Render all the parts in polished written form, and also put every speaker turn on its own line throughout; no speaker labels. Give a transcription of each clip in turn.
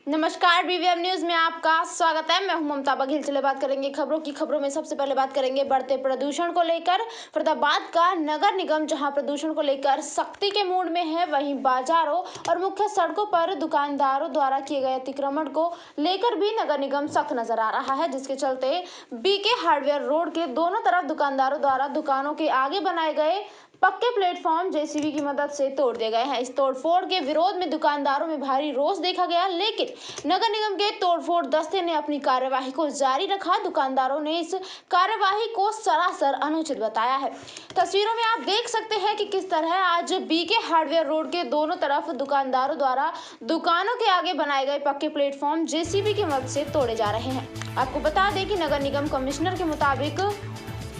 नमस्कार, BVM news में आपका स्वागत है। मैं हूं ममता बघेल। चले बात करेंगे खबरों में सबसे पहले बात करेंगे बढ़ते प्रदूषण को लेकर। फरीदाबाद का नगर निगम जहां प्रदूषण को लेकर सख्ती के मूड में है, वहीं बाजारों और मुख्य सड़कों पर दुकानदारों द्वारा किए गए अतिक्रमण को लेकर भी नगर निगम सख्त नजर आ रहा है, जिसके चलते बीके हार्डवेयर रोड के दोनों तरफ दुकानदारों द्वारा दुकानों के आगे बनाए गए पक्के प्लेटफॉर्म जेसीबी की मदद से तोड़ दिए गए हैं। इस तोड़फोड़ के विरोध में दुकानदारों में भारी रोष देखा गया, लेकिन नगर निगम के तोड़फोड़ दस्ते ने अपनी कार्यवाही को जारी रखा। दुकानदारों ने इस कार्यवाही को सरासर अनुचित बताया है। तस्वीरों में आप देख सकते हैं कि किस तरह आज बीके हार्डवेयर रोड के दोनों तरफ दुकानदारों द्वारा दुकानों के आगे बनाए गए पक्के प्लेटफॉर्म जेसीबी की मदद से तोड़े जा रहे हैं। आपको बता दें कि नगर निगम कमिश्नर के मुताबिक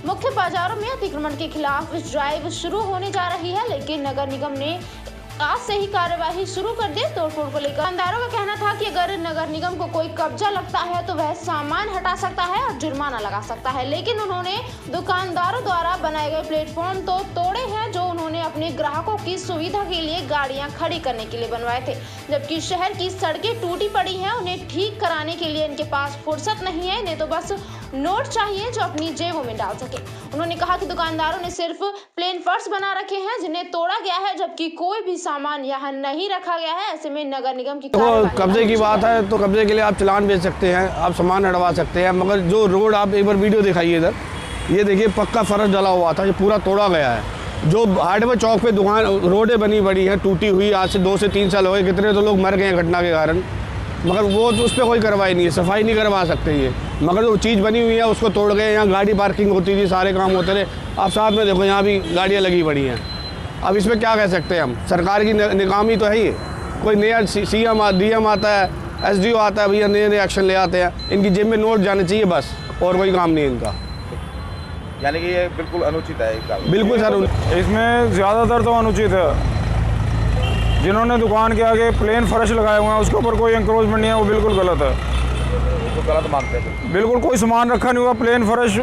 मुख्य बाजारों में अतिक्रमण के खिलाफ ड्राइव शुरू होने जा रही है, लेकिन नगर निगम ने आज से ही कार्यवाही शुरू कर दी। तोड़फोड़ को लेकर दुकानदारों का कहना था कि अगर नगर निगम को कोई कब्जा लगता है तो वह सामान हटा सकता है और जुर्माना लगा सकता है, लेकिन उन्होंने दुकानदारों द्वारा बनाए गए प्लेटफॉर्म तो तोड़े हैं जो उन्होंने अपने ग्राहकों की सुविधा के लिए गाड़ियां खड़ी करने के लिए बनवाए थे। जबकि शहर की सड़कें टूटी पड़ी हैं, उन्हें ठीक कराने के लिए इनके पास फुर्सत नहीं है, इन्हें तो बस नोट चाहिए जो अपनी जेबों में डाल सके। उन्होंने कहा कि दुकानदारों ने सिर्फ प्लेन फर्श बना रखे हैं जिन्हें तोड़ा गया है, जबकि कोई भी सामान यहाँ नहीं रखा गया है। ऐसे में नगर निगम की
कब्जे की बात है तो कब्जे के लिए आप चालान भेज सकते हैं, आप सामान हटवा सकते हैं, मगर जो रोड आप एक बार वीडियो दिखाइए इधर, ये देखिए पक्का फर्श डला हुआ था, ये पूरा तोड़ा गया है। जो हार्डवेयर चौक पे दुकान रोडें बनी बड़ी हैं टूटी हुई, आज से 2 से 3 साल हो गए, कितने तो लोग मर गए हैं घटना के कारण, मगर वो तो उस पर कोई कार्रवाई नहीं है, सफाई नहीं करवा सकते ये। मगर जो चीज़ बनी हुई है उसको तोड़ गए। यहाँ गाड़ी पार्किंग होती थी, सारे काम होते रहे। आप साथ में देखो यहाँ भी गाड़ियाँ लगी पड़ी हैं। अब इसमें क्या कह सकते हैं हम, सरकार की नाकामी तो है ये। कोई नया CM DM आता है, SDO आता है, भैया नए एक्शन ले आते हैं, इनकी जेब में नोट जाने चाहिए बस, और कोई काम नहीं है इनका।
यानी कि ये बिल्कुल अनुचित है।
बिल्कुल सर,
इसमें ज़्यादातर तो अनुचित है। जिन्होंने दुकान के आगे प्लेन फर्श लगाए हुए हैं उसके ऊपर कोई इंक्रोचमेंट नहीं है, वो बिल्कुल गलत है।
तो गलत मानते हैं।
बिल्कुल कोई सामान रखा नहीं हुआ, प्लेन फर्श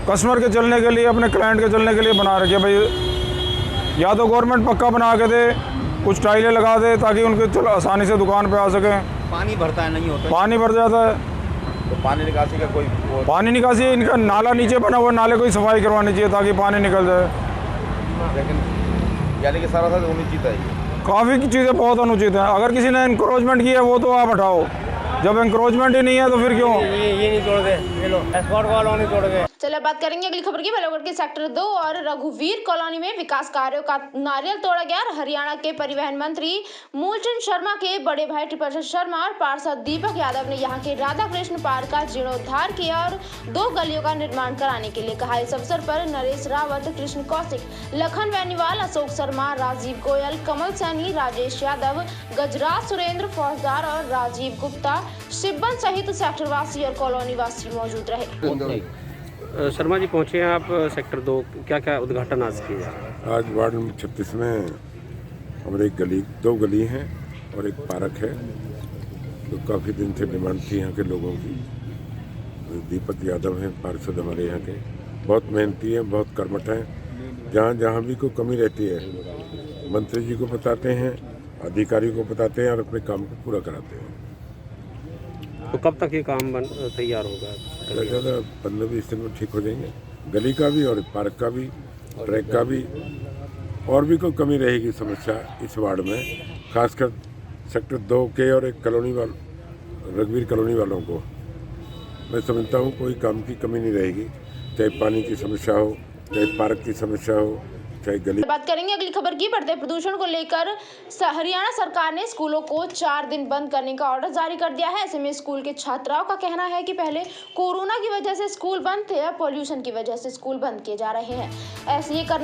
कस्टमर के चलने के लिए, अपने क्लाइंट के चलने के लिए बना रखे भाई। या तो गवर्नमेंट पक्का बना के दे, कुछ टाइलें लगा दे ताकि उनके आसानी से दुकान पे आ सके।
पानी भरता है, नहीं होता,
पानी भर जाता है
तो पानी निकासी का कोई
पानी निकासी, इनका नाला नीचे बना हुआ, नाले को सफाई करवानी चाहिए ताकि पानी निकल जाए।
लेकिन यानी कि सारा अनुचित है।
काफ़ी चीज़ें बहुत अनुचित हैं। अगर किसी ने इंक्रोचमेंट किया है वो तो आप हटाओ, जब इंक्रोचमेंट ही नहीं है तो फिर क्यों?
ये नहीं तोड़ गए, ये लो एस्पॉट वालों नहीं तोड़ गए।
चलिए बात करेंगे अगली खबर की। बलोगढ़ के सेक्टर 2 और रघुवीर कॉलोनी में विकास कार्यों का नारियल तोड़ा गया। हरियाणा के परिवहन मंत्री मूलचंद शर्मा के बड़े भाई त्रिपल शर्मा और पार्षद दीपक यादव ने यहां के राधा कृष्ण पार्क का जीर्णोद्धार किया और 2 गलियों का निर्माण कराने के लिए कहा। इस अवसर पर नरेश रावत, कृष्ण कौशिक, लखन बेनीवाल, अशोक शर्मा, राजीव गोयल, कमल सैनी, राजेश यादव, गजराज सुरेंद्र, फौजदार और राजीव गुप्ता, शिब्बन सहित सेक्टर वासी और कॉलोनी वासी मौजूद रहे।
शर्मा जी पहुंचे हैं आप सेक्टर 2, क्या क्या उद्घाटन आज किया?
आज वार्ड नंबर 36 में हमारे 2 गली हैं और एक पार्क है, तो काफ़ी दिन से डिमांड थी यहाँ के लोगों की। दीपक यादव हैं पार्षद हमारे यहाँ के, बहुत मेहनती हैं, बहुत कर्मठ हैं। जहाँ जहाँ भी कोई कमी रहती है मंत्री जी को बताते हैं, अधिकारियों को बताते हैं और अपने काम को पूरा कराते हैं।
तो कब तक ये काम तैयार होगा?
ज़्यादा 15-20 दिन में ठीक हो जाएंगे, गली का भी और पार्क का भी, ट्रैक का भी। और भी कोई कमी रहेगी समस्या इस वार्ड में, खासकर सेक्टर 2 के और एक रघुवीर कॉलोनी वालों को, मैं समझता हूँ कोई काम की कमी नहीं रहेगी, चाहे पानी की समस्या हो, चाहे पार्क की समस्या हो, चाहे गली।
बात करेंगे अगली खबर की। बढ़ते प्रदूषण को लेकर हरियाणा सरकार ने स्कूलों को 4 दिन बंद करने का ऑर्डर जारी कर दिया है। ऐसे में स्कूल के छात्राओं का कहना है कि पहले कोरोना की वजह से स्कूल बंद थे, अब पॉल्यूशन की वजह से स्कूल बंद किए जा रहे हैं।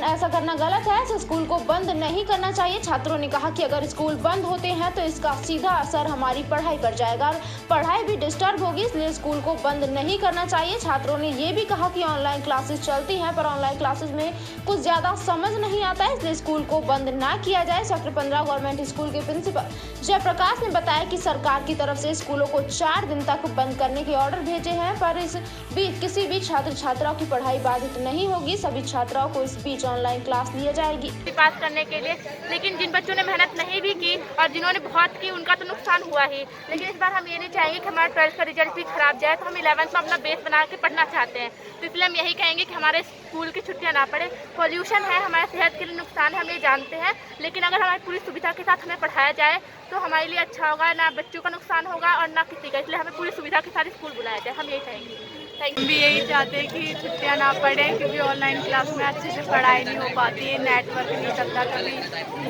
ऐसा करना गलत है, ऐसे स्कूल को बंद नहीं करना चाहिए। छात्रों ने कहा कि अगर स्कूल बंद होते हैं तो इसका सीधा असर हमारी पढ़ाई पर जाएगा और पढ़ाई भी डिस्टर्ब होगी, इसलिए स्कूल को बंद नहीं करना चाहिए। छात्रों ने ये भी कहा कि ऑनलाइन क्लासेस चलती हैं, पर ऑनलाइन क्लासेस में कुछ ज्यादा समझ समझ नहीं आता है, इसलिए स्कूल को बंद ना किया जाए। सेक्टर 15 गवर्नमेंट स्कूल के प्रिंसिपल जयप्रकाश ने बताया कि सरकार की तरफ से स्कूलों को 4 दिन तक बंद करने के ऑर्डर भेजे हैं, पर इस बीच किसी भी छात्र छात्राओं की पढ़ाई बाधित नहीं होगी। सभी छात्राओं को इस बीच ऑनलाइन क्लास ली जाएगी
पास करने के लिए। लेकिन जिन बच्चों ने मेहनत नहीं भी की और जिन्होंने बहुत की, उनका तो नुकसान हुआ ही। लेकिन इस बार हम ये नहीं चाहेंगे कि हमारा 12th का रिजल्ट भी खराब जाए, तो हम 11th में अपना बेस बना के पढ़ना चाहते हैं। तो इसलिए हम यही कहेंगे कि हमारे स्कूल की छुट्टियां ना पड़े। पॉल्यूशन है, हमारे सेहत के लिए नुकसान है, हम ये जानते हैं, लेकिन अगर हमारी पूरी सुविधा के साथ हमें पढ़ाया जाए तो हमारे लिए अच्छा होगा, ना बच्चों का नुकसान होगा और ना किसी का। इसलिए हमें पूरी सुविधा के साथ स्कूल बुलाया जाए, हम यही कहेंगे।
हम भी यही चाहते हैं कि छुट्टियां ना पड़ें, क्योंकि ऑनलाइन क्लास में अच्छे से पढ़ाई नहीं हो पाती है, नेटवर्क नहीं चलता,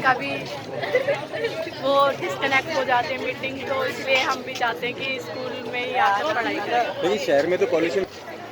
कभी वो डिस्कनेक्ट हो जाते हैं मीटिंग। तो इसलिए हम भी चाहते हैं कि स्कूल में ही आकर पढ़ाई करें।
शहर में तो पॉल्यूशन,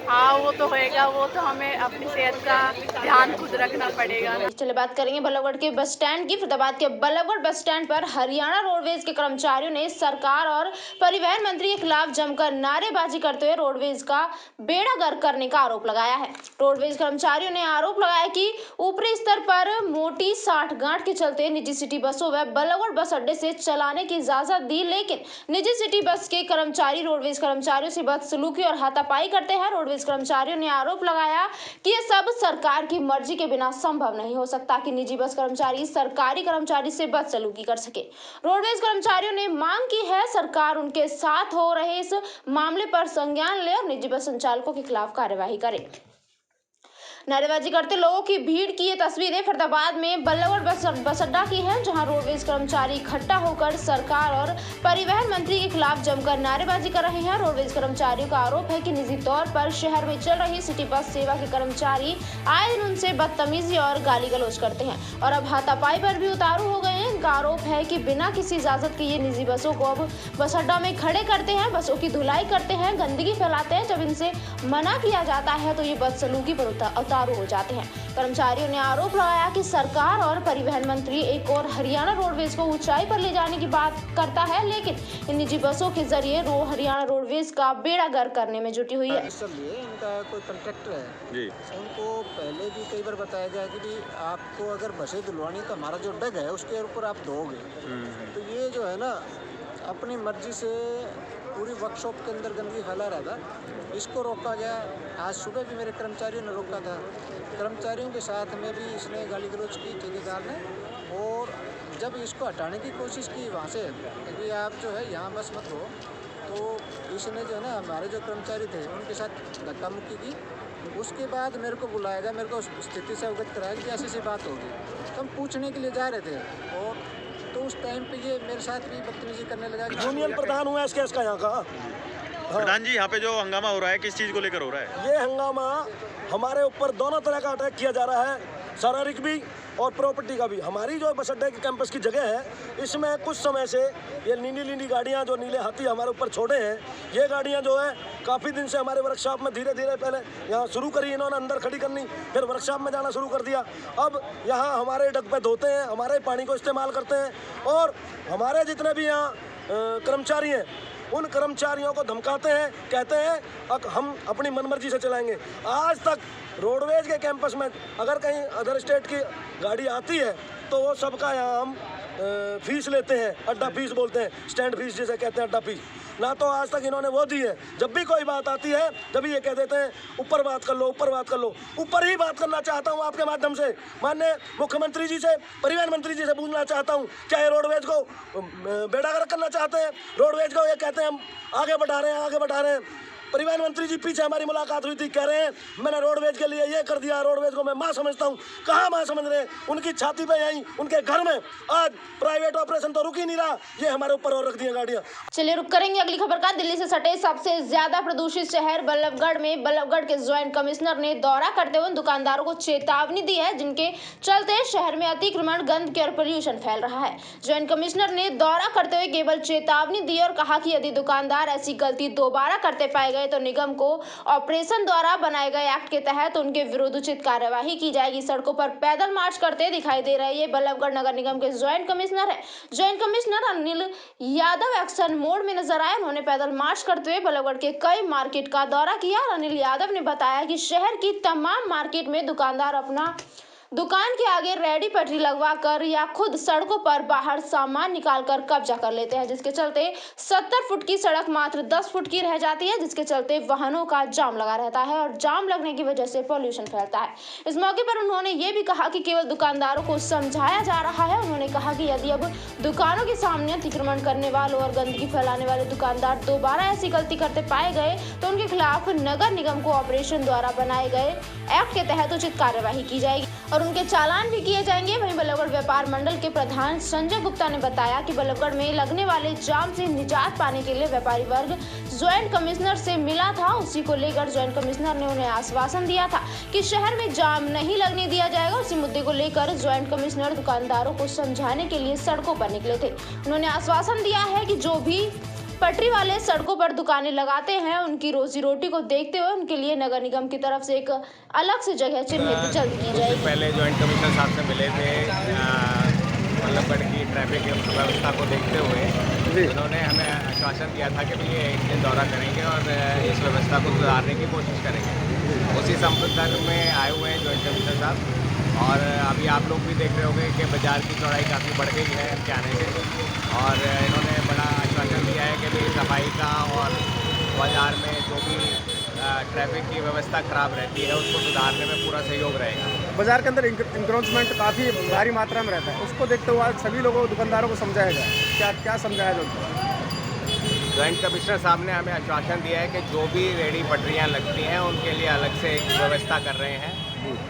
हाँ वो तो होएगा, वो तो हमें अपनी सेहत का ध्यान खुद रखना पड़ेगा।
चलिए बात करेंगे बल्लभगढ़ के बस स्टैंड की। फरीदाबाद के बल्लभगढ़ बस स्टैंड पर हरियाणा रोडवेज के कर्मचारियों ने सरकार और परिवहन मंत्री के खिलाफ जमकर नारेबाजी करते हुए रोडवेज का बेड़ा गर्क करने का आरोप लगाया है। रोडवेज कर्मचारियों ने आरोप लगाया कि ऊपरी स्तर पर मोटी साठगांठ के चलते निजी सिटी बसों व बल्लभगढ़ बस अड्डे से चलाने की इजाजत दी, लेकिन निजी सिटी बस के कर्मचारी रोडवेज कर्मचारियों से बदसलूकी और हाथापाई करते हैं। रोडवेज कर्मचारियों ने आरोप लगाया कि यह सब सरकार की मर्जी के बिना संभव नहीं हो सकता कि निजी बस कर्मचारी सरकारी कर्मचारी से बदसलूकी कर सके। रोडवेज कर्मचारियों ने मांग की है सरकार उनके साथ हो रहे इस मामले पर संज्ञान ले और निजी बस संचालकों के खिलाफ कार्यवाही करे। नारेबाजी करते लोगों की भीड़ की ये तस्वीरें फरीदाबाद में बल्लभगढ़ बस अड्डा की हैं, जहां रोडवेज कर्मचारी इकट्ठा होकर सरकार और परिवहन मंत्री के खिलाफ जमकर नारेबाजी कर रहे हैं। रोडवेज कर्मचारियों का आरोप है कि निजी तौर पर शहर में चल रही सिटी बस सेवा के कर्मचारी आए दिन उनसे बदतमीजी और गाली गलौज करते हैं और अब हाथापाई पर भी उतारू हो गए हैं। इनका आरोप है कि बिना किसी इजाजत के ये निजी बसों को अब बस अड्डा में खड़े करते हैं, बसों की धुलाई करते हैं, गंदगी फैलाते हैं। जब इनसे मना किया जाता है तो ये बदसलूकी पर उतारू हो जाते हैं। कर्मचारियों ने आरोप लगाया कि सरकार और परिवहन मंत्री एक और हरियाणा रोडवेज को ऊंचाई पर ले जाने की बात करता है, लेकिन इन निजी बसों के जरिए हरियाणा रोडवेज का बेड़ा गर्क करने में जुटी हुई है।
इनका कोई कंट्रैक्टर है जी, उनको पहले भी कई बार बताया गया कि भी आपको अगर बसें धुलवानी तो हमारा जो डग है उसके ऊपर आप दोगे। तो ये जो है ना अपनी मर्जी से पूरी वर्कशॉप के अंदर गंदगी फैला रहा था, इसको रोका गया। आज सुबह भी मेरे कर्मचारियों ने रोका था, कर्मचारियों के साथ में भी इसने गाली गलौज की ठेकेदार ने, और जब इसको हटाने की कोशिश की वहाँ से कि आप जो है यहाँ बस मत हो, तो इसने जो है ना हमारे जो कर्मचारी थे उनके साथ धक्का मुक्की की। उसके बाद मेरे को बुलाया गया, मेरे को स्थिति से अवगत कराया कि ऐसी सी बात होगी। तो हम पूछने के लिए जा रहे थे और तो उस टाइम पे ये मेरे साथ भी बदतमीजी करने लगा।
यूनियन प्रधान हुआ इसका यहाँ का
प्रधान जी, यहाँ पे जो हंगामा हो रहा है किस चीज़ को लेकर हो रहा है?
ये हंगामा हमारे ऊपर दोनों तरह का अटैक किया जा रहा है, शारीरिक भी और प्रॉपर्टी का भी। हमारी जो बस अड्डे की कैंपस की जगह है, इसमें कुछ समय से ये नीली गाड़ियाँ जो नीले हाथी हमारे ऊपर छोड़े हैं, ये गाड़ियाँ जो है काफ़ी दिन से हमारे वर्कशॉप में धीरे धीरे पहले यहाँ शुरू करी इन्होंने अंदर खड़ी करनी, फिर वर्कशॉप में जाना शुरू कर दिया। अब यहाँ हमारे डग पे धोते हैं, हमारे पानी को इस्तेमाल करते हैं और हमारे जितने भी यहाँ कर्मचारी हैं उन कर्मचारियों को धमकाते हैं, कहते हैं हम अपनी मनमर्जी से चलाएंगे। आज तक रोडवेज के कैंपस में अगर कहीं अदर स्टेट की गाड़ी आती है तो वो सबका यहाँ हम फीस लेते हैं, अड्डा फीस बोलते हैं, स्टैंड फीस जिसे कहते हैं, अड्डा फीस ना तो आज तक इन्होंने वो दी है। जब भी कोई बात आती है जब ये कह देते हैं ऊपर बात कर लो, ऊपर बात कर लो। ऊपर ही बात करना चाहता हूँ आपके माध्यम से माननीय मुख्यमंत्री जी से, परिवहन मंत्री जी से पूछना चाहता हूँ, क्या ये रोडवेज को बेड़ा गर्क करना चाहते हैं? रोडवेज को ये कहते हैं हम आगे बढ़ा रहे हैं, आगे बढ़ा रहे हैं। परिवहन मंत्री जी पीछे हमारी मुलाकात हुई थी, कह रहे हैं मैंने रोडवेज के लिए ये कर दिया, रोडवेज को मैं माँ समझता हूँ। कहाँ माँ समझ रहे हैं? उनकी छाती पे यहीं उनके घर में आज प्राइवेट ऑपरेशन तो रुक ही नहीं रहा, ये हमारे ऊपर और रख दिया गाड़ियाँ।
चलिए रुक करेंगे अगली खबर का। दिल्ली से सटे सबसे ज्यादा प्रदूषित शहर बल्लभगढ़ में बल्लभगढ़ के ज्वाइंट कमिश्नर ने दौरा करते हुए दुकानदारों को चेतावनी दी है, जिनके चलते शहर में अतिक्रमण, गंदगी और पोल्यूशन फैल रहा है। ज्वाइंट कमिश्नर ने दौरा करते हुए केवल चेतावनी दी और कहा कि यदि दुकानदार ऐसी गलती दोबारा करते पाए गए तो निगम को ऑपरेशन द्वारा बनाए गए एक्ट के तहत उनके विरुद्ध उचित कार्यवाही की जाएगी। सड़कों पर पैदल मार्च करते दिखाई दे रहे ये बल्लभगढ़ नगर निगम के ज्वाइंट कमिश्नर है। Joint commissioner Anil Yadav action mode में नजर आए। उन्होंने पैदल मार्च करते हुए बल्लभगढ़ के कई मार्केट का दौरा किया और अनिल यादव ने बताया कि शहर की तमाम मार्केट में दुकानदार अपना दुकान के आगे रेडी पटरी लगवाकर या खुद सड़कों पर बाहर सामान निकालकर कब्जा कर लेते हैं, जिसके चलते 70 फुट की सड़क मात्र 10 फुट की रह जाती है, जिसके चलते वाहनों का जाम लगा रहता है और जाम लगने की वजह से पॉल्यूशन फैलता है। इस मौके पर उन्होंने ये भी कहा कि केवल दुकानदारों को समझाया जा रहा है। उन्होंने कहा कि यदि अब दुकानों के सामने अतिक्रमण करने वालों और गंदगी फैलाने वाले दुकानदार दोबारा ऐसी गलती करते पाए गए तो उनके खिलाफ नगर निगम को ऑपरेशन द्वारा बनाए गए एक्ट के तहत उचित कार्यवाही की जाएगी और उनके चालान भी किए जाएंगे। वहीं बल्लभगढ़ व्यापार मंडल के प्रधान संजय गुप्ता ने बताया कि बल्लभगढ़ में लगने वाले जाम से निजात पाने के लिए व्यापारी वर्ग ज्वाइंट कमिश्नर से मिला था। उसी को लेकर ज्वाइंट कमिश्नर ने उन्हें आश्वासन दिया था कि शहर में जाम नहीं लगने दिया जाएगा। उसी मुद्दे को लेकर ज्वाइंट कमिश्नर दुकानदारों को समझाने के लिए सड़कों पर निकले थे। उन्होंने आश्वासन दिया है कि जो भी पटरी वाले सड़कों पर दुकानें लगाते हैं उनकी रोजी रोटी को देखते हुए उनके लिए नगर निगम की तरफ से एक अलग से जगह चिन्हित जल्द की जाएगी।
पहले ज्वाइंट कमिश्नर साहब से मिले थे बल्लभगढ़ की ट्रैफिक व्यवस्था को देखते हुए। उन्होंने हमें आश्वासन दिया था कि ये एक दिन दौरा करेंगे और इस व्यवस्था को सुधारने की कोशिश करेंगे। उसी संपर्क में आए हुए हैं ज्वाइंट कमिश्नर साहब और अभी आप लोग भी देख रहे होंगे कि बाज़ार की चौड़ाई काफ़ी बढ़ गई है इनके आने से और इन्होंने बड़ा आश्वासन दिया है कि भाई सफाई का और बाज़ार में जो भी ट्रैफिक की व्यवस्था ख़राब रहती है उसको सुधारने में पूरा सहयोग रहेगा।
बाज़ार के अंदर इंक्रोचमेंट काफ़ी भारी मात्रा में रहता है, उसको देखते हुए आज सभी लोगों दुकानदारों को समझाया जाए। क्या समझाया जाए?
ज्वाइंट कमिश्नर साहब ने हमें आश्वासन दिया है कि जो भी रेडी पटरियाँ लगती हैं उनके लिए अलग से एक व्यवस्था कर रहे हैं,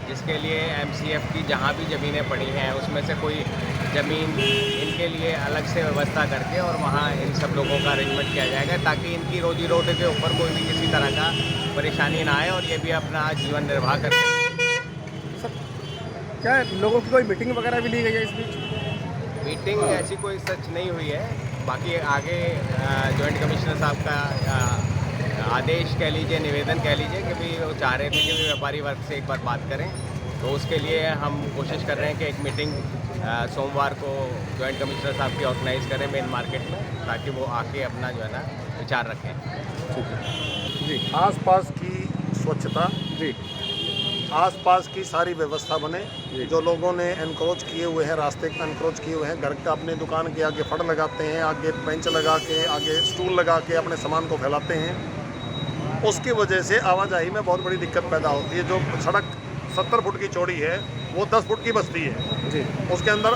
जिसके लिए MCF की जहाँ भी ज़मीनें पड़ी हैं उसमें से कोई ज़मीन इनके लिए अलग से व्यवस्था करके और वहाँ इन सब लोगों का अरेंजमेंट किया जाएगा ताकि इनकी रोजी रोटी के ऊपर कोई भी किसी तरह का परेशानी ना आए और ये भी अपना जीवन निर्वाह कर सकें।
क्या लोगों की कोई मीटिंग वगैरह भी ली गई है इस बीच?
मीटिंग ऐसी कोई सच नहीं हुई है, बाकी आगे जॉइंट कमिश्नर साहब का आदेश कह लीजिए, निवेदन कह लीजिए कि भाई वो चाह रहे थे कि व्यापारी वर्ग से एक बार बात करें, तो उसके लिए हम कोशिश कर रहे हैं कि एक मीटिंग सोमवार को जॉइंट कमिश्नर साहब की ऑर्गेनाइज करें मेन मार्केट में, ताकि वो आके अपना जो है ना विचार रखें।
जी, आसपास की स्वच्छता, जी, आसपास की सारी व्यवस्था बने। जो लोगों ने एनक्रोच किए हुए हैं, रास्ते एनक्रोच किए हुए हैं, घर का अपने दुकान के आगे फड़ लगाते हैं, आगे बेंच लगा के, आगे स्टूल लगा के अपने सामान को फैलाते हैं, उसकी वजह से आवाजाही में बहुत बड़ी दिक्कत पैदा होती है। जो सड़क 70 फुट की चौड़ी है वो 10 फुट की बस्ती है जी, उसके अंदर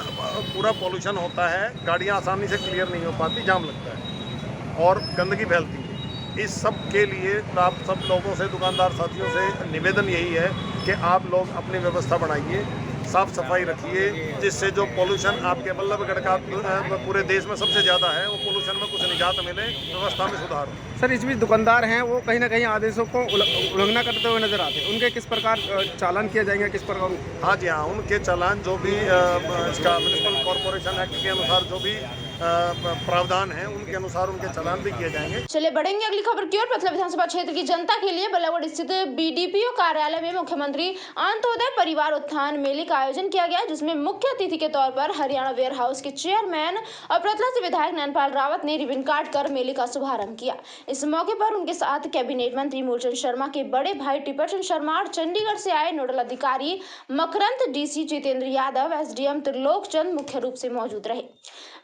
पूरा पॉल्यूशन होता है, गाड़ियाँ आसानी से क्लियर नहीं हो पाती, जाम लगता है और गंदगी फैलती है। इस सब के लिए आप सब लोगों से, दुकानदार साथियों से निवेदन यही है कि आप लोग अपनी व्यवस्था बनाइए, साफ सफाई रखिए, जिससे जो पोल्यूशन आपके बल्लभगढ़ का पूरे देश में सबसे ज़्यादा है, वो पोल्यूशन में कुछ निजात मिले, व्यवस्था में सुधार हो।
सर, इस बीच दुकानदार हैं वो कहीं ना कहीं आदेशों को उल्लंघना करते हुए नजर आते हैं, उनके किस प्रकार चालान किया जाएंगे, किस प्रकार?
हाँ जी हाँ, उनके चालान जो भी इसका म्युनिसिपल कॉर्पोरेशन एक्ट के अनुसार जो भी प्रावधान है उनके अनुसार उनके चालान भी किए जाएंगे।
चलिए बढ़ेंगे अगली खबर की ओर। पथला विधानसभा क्षेत्र की जनता के लिए बल्लभगढ़ स्थित BDPO कार्यालय में मुख्यमंत्री अंत्योदय परिवार उत्थान मेले का आयोजन किया गया, जिसमें मुख्य अतिथि के तौर पर हरियाणा वेयर हाउस के चेयरमैन और पथला से विधायक नैनपाल रावत ने रिबन काट कर मेले का शुभारंभ किया। इस मौके पर उनके साथ कैबिनेट मंत्री मूलचंद शर्मा के बड़े भाई टिपरचंद शर्मा और चंडीगढ़ से आए नोडल अधिकारी मकरंद, DC जितेंद्र यादव, SDM त्रिलोक चंद मुख्य रूप से मौजूद रहे।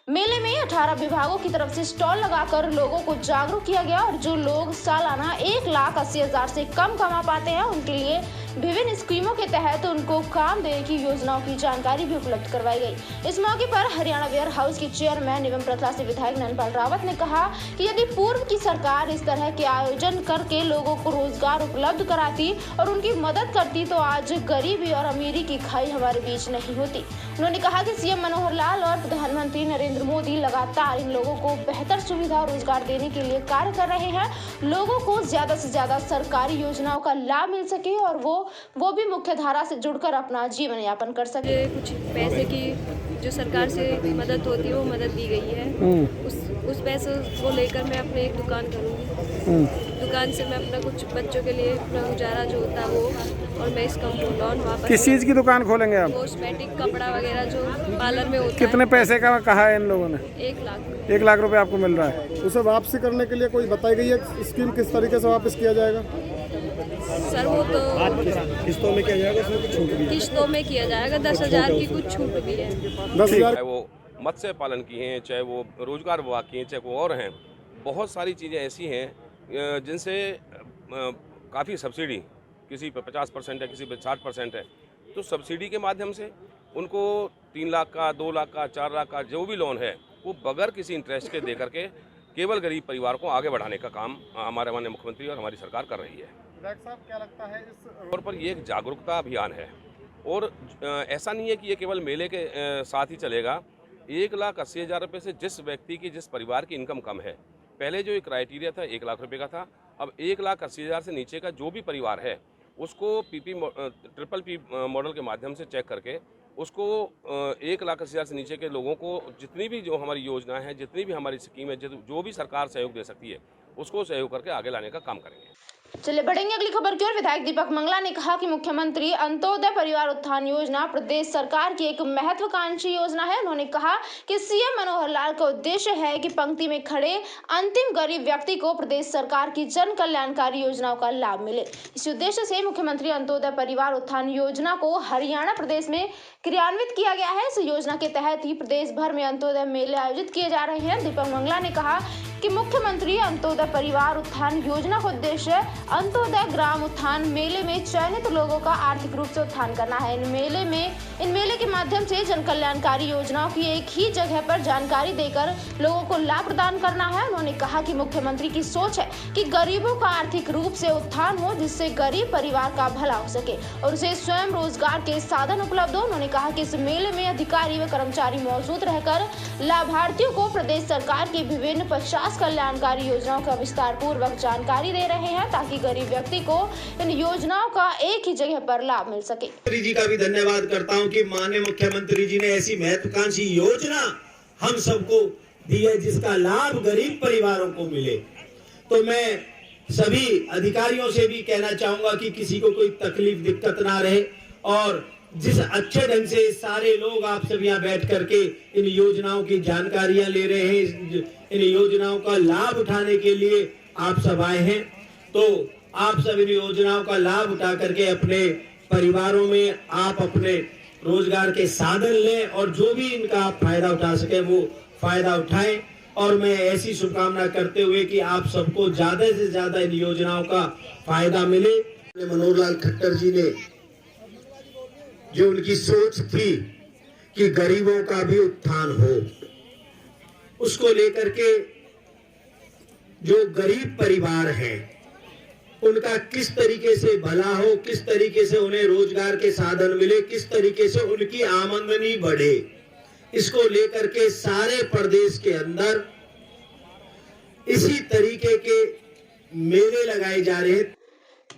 मेले में 18 विभागों की तरफ से स्टॉल लगाकर लोगों को जागरूक किया गया और जो लोग सालाना 1,80,000 से कम कमा पाते हैं उनके लिए विभिन्न स्कीमों के तहत उनको काम देने की योजनाओं की जानकारी भी उपलब्ध करवाई गई। इस मौके पर हरियाणा वेयर हाउस के चेयरमैन एवं पथला से विधायक नैनपाल रावत ने कहा कि यदि पूर्व की सरकार इस तरह के आयोजन करके लोगों को रोजगार उपलब्ध कराती और उनकी मदद करती तो आज गरीबी और अमीरी की खाई हमारे बीच नहीं होती। उन्होंने कहा कि CM मनोहर लाल और प्रधानमंत्री नरेंद्र मोदी लगातार इन लोगों को बेहतर सुविधा और रोजगार देने के लिए कार्य कर रहे हैं। लोगों को ज्यादा से ज्यादा सरकारी योजनाओं का लाभ मिल सके और वो भी मुख्य धारा से जुड़कर अपना जीवन यापन कर सके।
कुछ पैसे की जो सरकार से मदद होती है वो मदद दी गई है, उस पैसों को लेकर मैं अपने एक दुकान करूँगी। दुकान से मैं अपना कुछ बच्चों के लिए अपना गुजारा जो होता है वो, और मैं इसका लोन वापस।
किस चीज़ की दुकान खोलेंगे आप?
कॉस्मेटिक, कपड़ा वगैरह जो पार्लर में होता है।
कितने पैसे का कहा है इन लोगों ने?
1 लाख।
1 लाख रुपए आपको मिल रहा है। उसे वापसी करने के लिए कोई बताई गई है स्कीम, किस तरीके से वापस किया जाएगा?
सर वो तो
किस्तों में किया जाएगा, उसमें कुछ छूट भी है?
किस्तों में किया जाएगा, 10,000 की कुछ छूट भी है।
10,000
चाहे वो मत्स्य पालन की हैं, चाहे वो रोजगार विभाग की हैं, चाहे वो और हैं, बहुत सारी चीज़ें ऐसी हैं जिनसे काफ़ी सब्सिडी, किसी पे 50% है, किसी पे 60% है, तो सब्सिडी के माध्यम से उनको 3 लाख का, 2 लाख का, 4 लाख का जो भी लोन है वो बगैर किसी इंटरेस्ट के दे करके केवल गरीब परिवार को आगे बढ़ाने का काम हमारे माननीय मुख्यमंत्री और हमारी सरकार कर रही है।
विधायक साहब, क्या लगता है इस
तौर पर ये एक जागरूकता अभियान है और ऐसा नहीं है कि ये केवल मेले के साथ ही चलेगा। 1,80,000 रुपये से जिस व्यक्ति की, जिस परिवार की इनकम कम है, पहले जो क्राइटेरिया था 1 लाख रुपये का था, अब 1,80,000 से नीचे का जो भी परिवार है उसको ट्रिपल पी मॉडल के माध्यम से चेक करके उसको 1,80,000 से नीचे के लोगों को जितनी भी जो हमारी योजना है, जितनी भी हमारी स्कीम है, जो भी सरकार सहयोग दे सकती है उसको सहयोग करके आगे लाने का काम करेंगे।
चलिए बढ़ेंगे अगली खबर की ओर। विधायक दीपक मंगला ने कहा कि मुख्यमंत्री अंत्योदय परिवार उत्थान योजना प्रदेश सरकार की एक महत्वाकांक्षी योजना है। उन्होंने कहा कि सीएम मनोहर लाल का उद्देश्य है कि पंक्ति में खड़े अंतिम गरीब व्यक्ति को प्रदेश सरकार की जन कल्याणकारी योजनाओं का लाभ मिले। इस उद्देश्य से मुख्यमंत्री अंत्योदय परिवार उत्थान योजना को हरियाणा प्रदेश में क्रियान्वित किया गया है। इस योजना के तहत ही प्रदेश भर में अंत्योदय मेले आयोजित किए जा रहे हैं। दीपक मंगला ने कहा कि मुख्यमंत्री अंत्योदय परिवार उत्थान योजना का उद्देश्य अंत्योदय ग्राम उत्थान मेले में चयनित लोगों का आर्थिक रूप से उत्थान करना है। इन मेले के माध्यम से जन कल्याणकारी योजनाओं की एक ही जगह पर जानकारी देकर लोगों को लाभ प्रदान करना है। उन्होंने कहा कि मुख्यमंत्री की सोच है कि गरीबों का आर्थिक रूप से उत्थान हो, जिससे गरीब परिवार का भला हो सके और उसे स्वयं रोजगार के साधन उपलब्ध हो। उन्होंने कहा कि इस मेले में अधिकारी व कर्मचारी मौजूद रहकर लाभार्थियों को प्रदेश सरकार की विभिन्न 50 कल्याणकारी योजनाओं का विस्तार पूर्वक जानकारी दे रहे हैं, ताकि गरीब व्यक्ति को इन योजनाओं का एक ही जगह पर लाभ मिल सके।
मुख्यमंत्री जी का भी धन्यवाद करता हूं कि माननीय मुख्यमंत्री जी ने ऐसी महत्वाकांक्षी योजना हम सबको दी है जिसका लाभ गरीब परिवारों को मिले। तो मैं सभी अधिकारियों से भी कहना चाहूंगा कि किसी को कोई तकलीफ दिक्कत ना रहे और जिस अच्छे ढंग से सारे लोग आप सब यहाँ बैठ करके इन योजनाओं की जानकारियां ले रहे हैं, इन योजनाओं का लाभ उठाने के लिए आप सब आए हैं, तो आप सब इन योजनाओं का लाभ उठा करके अपने परिवारों में आप अपने रोजगार के साधन लें और जो भी इनका आप फायदा उठा सके वो फायदा उठाएं। और मैं ऐसी शुभकामना करते हुए कि आप सबको ज्यादा से ज्यादा इन योजनाओं का फायदा मिले। मनोहर लाल खट्टर जी ने जो उनकी सोच थी कि गरीबों का भी उत्थान हो, उसको लेकर के जो गरीब परिवार हैं उनका किस तरीके से भला हो, किस तरीके से उन्हें रोजगार के साधन मिले, किस तरीके से उनकी आमदनी बढ़े, इसको लेकर के सारे प्रदेश के अंदर इसी तरीके के मेले लगाए जा रहे हैं।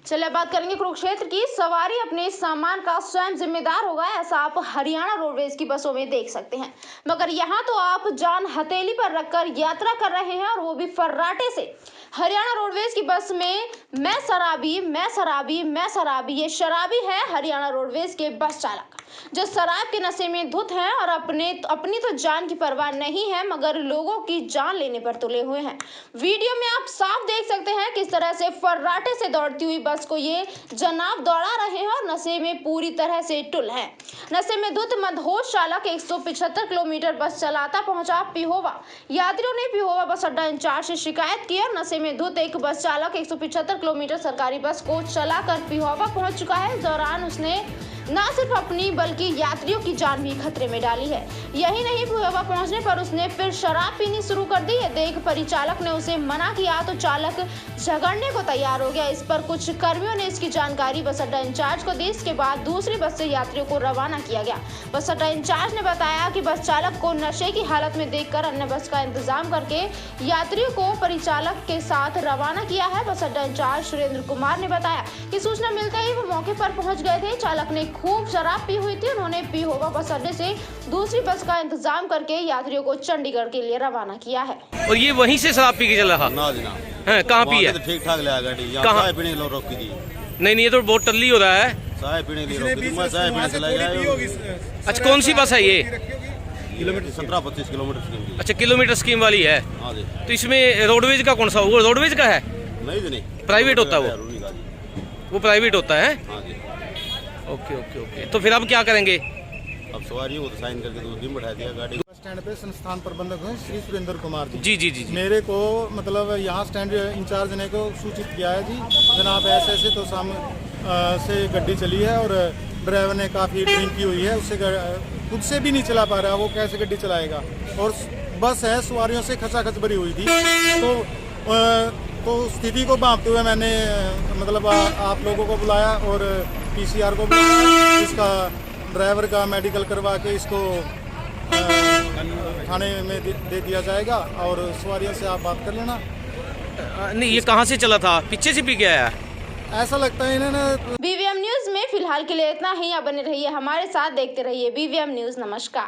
चलिए बात करेंगे कुरुक्षेत्र की। सवारी अपने सामान का स्वयं जिम्मेदार होगा, ऐसा आप हरियाणा रोडवेज की बसों में देख सकते हैं, मगर यहाँ तो आप जान हथेली पर रखकर यात्रा कर रहे हैं और वो भी फर्राटे से। हरियाणा रोडवेज की बस में मैं शराबी, मैं शराबी, मैं शराबी, ये शराबी है हरियाणा रोडवेज के बस चालक जो शराब के नशे में धुत हैं और अपनी तो जान की परवाह नहीं है मगर लोगों की जान लेने पर तुले हुए हैं। वीडियो में आप साफ देख सकते हैं किस तरह से फर्राटे से दौड़ती हुई बस को ये जनाब दौड़ा रहे हैं और नशे में पूरी तरह से टुल है। नशे में धुत मदहोश चालक 175 किलोमीटर बस चलाता पहुंचा पिहोवा। यात्रियों ने पिहोवा बस अड्डा इंचार्ज से शिकायत की और नशे में धुत एक बस चालक 175 किलोमीटर सरकारी बस को चलाकर पिहोवा पहुंच चुका है। इस दौरान उसने न सिर्फ अपनी बल्कि यात्रियों की जान भी खतरे में डाली है। यही नहीं, पिहोवा पहुंचने पर उसने फिर शराब पीनी शुरू कर दी। ये देख परिचालक ने उसे मना किया तो चालक झगड़ने को तैयार हो गया। इस पर कुछ कर्मियों ने इसकी जानकारी बस अड्डा इंचार्ज को दी। इसके बाद दूसरी बस से यात्रियों को रवाना किया गया। बस अड्डा इंचार्ज ने बताया कि बस चालक को नशे की हालत में देखकर अन्य बस का इंतजाम करके यात्रियों को परिचालक के साथ रवाना किया है। बस अड्डा इंचार्ज सुरेंद्र कुमार ने बताया कि सूचना मिलते ही वो मौके पर पहुंच गए थे। चालक ने खूब शराब पी हुई थी। उन्होंने पिहोवा बस अड्डे से दूसरी बस का इंतजाम करके यात्रियों को चंडीगढ़ के लिए रवाना किया है।
और ये वहीं से शराब पी के चला था? है कहाँ पी है?
ठीक ठाक ले गाड़ी,
कहाँ
पीने के लिए रोकी थी?
नहीं, ये तो बहुत टल्ली हो रहा है।
चाय पीने के लिए रोकी थी, मैं चाय पीने चला गया।
अच्छा, कौन सी बस है ये?
Kilometre 17-25 kilometre scheme.
अच्छा, किलोमीटर स्कीम वाली है। तो इसमें रोडवेज का कौन सा होगा? रोडवेज का है?
नहीं,
प्राइवेट होता है वो।
वो प्राइवेट होता है?
हाँ जी।
ओके ओके ओके, तो फिर अब क्या करेंगे?
अब सवारियों को तो साइन करके दूसरी में बैठा दिया गाड़ी।
बस स्टैंड पे संस्थान प्रबंधक हैं श्री सुरेंद्र कुमार जी।
जी जी जी जी।
मेरे को मतलब यहाँ स्टैंड इंचार्ज ने को सूचित किया है जी, जनाब ऐसे ऐसे तो सामने से गड्डी चली है और ड्राइवर ने काफ़ी ड्रिंक की हुई है, उससे खुद से भी नहीं चला पा रहा, वो कैसे गड्डी चलाएगा। और बस है सवारियों से खचाखच भरी हुई थी। तो स्थिति को भांपते हुए मैंने मतलब आप लोगों को बुलाया और पीसीआर को बुलाया। इसका ड्राइवर का मेडिकल करवा के इसको थाने में दे दिया जाएगा और सवारियों से आप बात कर लेना।
नहीं, ये कहाँ से चला था? पीछे से पी के आया?
ऐसा लगता है इन्होंने।
BVM न्यूज में फिलहाल के लिए इतना ही। आप बने रहिए हमारे साथ, देखते रहिए BVM न्यूज। नमस्कार।